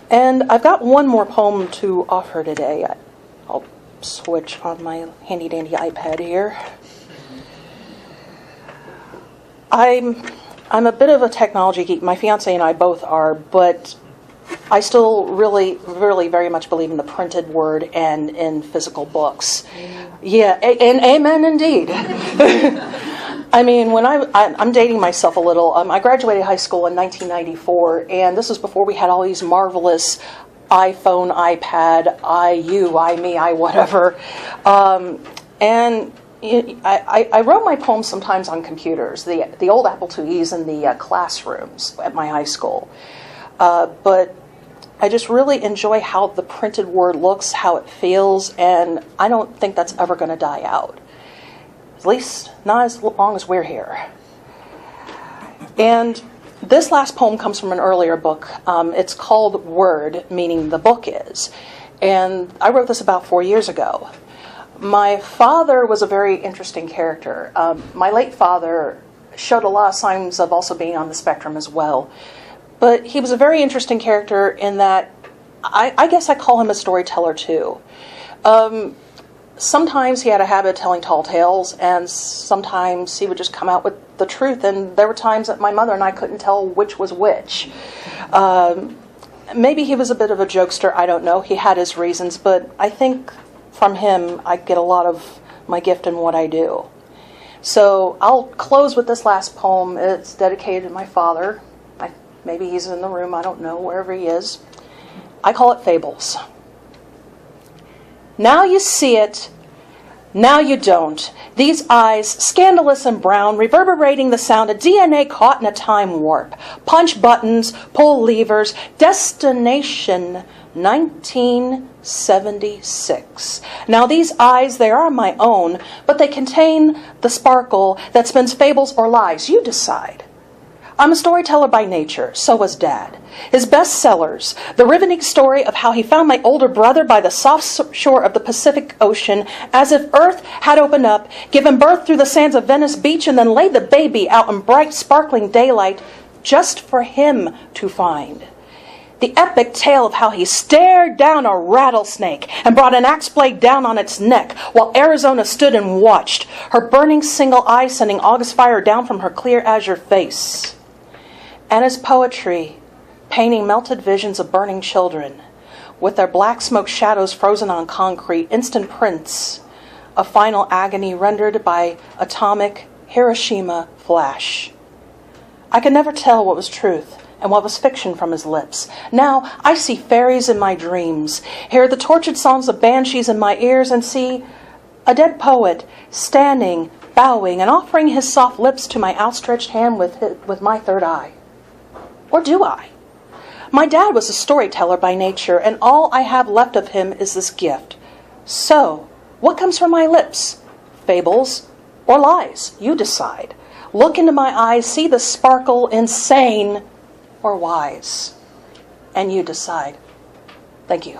And I've got one more poem to offer today. I'll switch on my handy-dandy iPad here. I'm a bit of a technology geek. My fiance and I both are, but I still really very much believe in the printed word and in physical books. Yeah, and amen indeed. I mean, when I'm dating myself a little. I graduated high school in 1994, and this was before we had all these marvelous iPhone, iPad, you, I, me, I, whatever. And I wrote my poems sometimes on computers, the old Apple IIes in the classrooms at my high school. But I just really enjoy how the printed word looks, how it feels, and I don't think that's ever going to die out. At least not as long as we're here. And this last poem comes from an earlier book. It's called Word, meaning the book is. And I wrote this about 4 years ago. My father was a very interesting character. My late father showed a lot of signs of also being on the spectrum as well. But he was a very interesting character in that I guess I call him a storyteller too. Sometimes he had a habit of telling tall tales, and sometimes he would just come out with the truth. And there were times that my mother and I couldn't tell which was which. Maybe he was a bit of a jokester, I don't know. He had his reasons, but I think from him I get a lot of my gift in what I do. So I'll close with this last poem. It's dedicated to my father. Maybe he's in the room, I don't know, wherever he is. I call it Fables. Now you see it, now you don't. These eyes, scandalous and brown, reverberating the sound of DNA caught in a time warp. Punch buttons, pull levers, destination 1976. Now these eyes, they are my own, but they contain the sparkle that spins fables or lies. You decide. I'm a storyteller by nature, so was Dad. His bestsellers, the riveting story of how he found my older brother by the soft shore of the Pacific Ocean, as if Earth had opened up, given birth through the sands of Venice Beach, and then laid the baby out in bright, sparkling daylight just for him to find. The epic tale of how he stared down a rattlesnake and brought an axe blade down on its neck while Arizona stood and watched, her burning single eye sending August fire down from her clear azure face. And his poetry, painting melted visions of burning children, with their black smoke shadows frozen on concrete, instant prints of final agony rendered by atomic Hiroshima flash. I could never tell what was truth and what was fiction from his lips. Now I see fairies in my dreams, hear the tortured songs of banshees in my ears, and see a dead poet standing, bowing, and offering his soft lips to my outstretched hand with my third eye. Or do I? My dad was a storyteller by nature, and all I have left of him is this gift. So, what comes from my lips? Fables or lies? You decide. Look into my eyes, see the sparkle, insane or wise. And you decide. Thank you.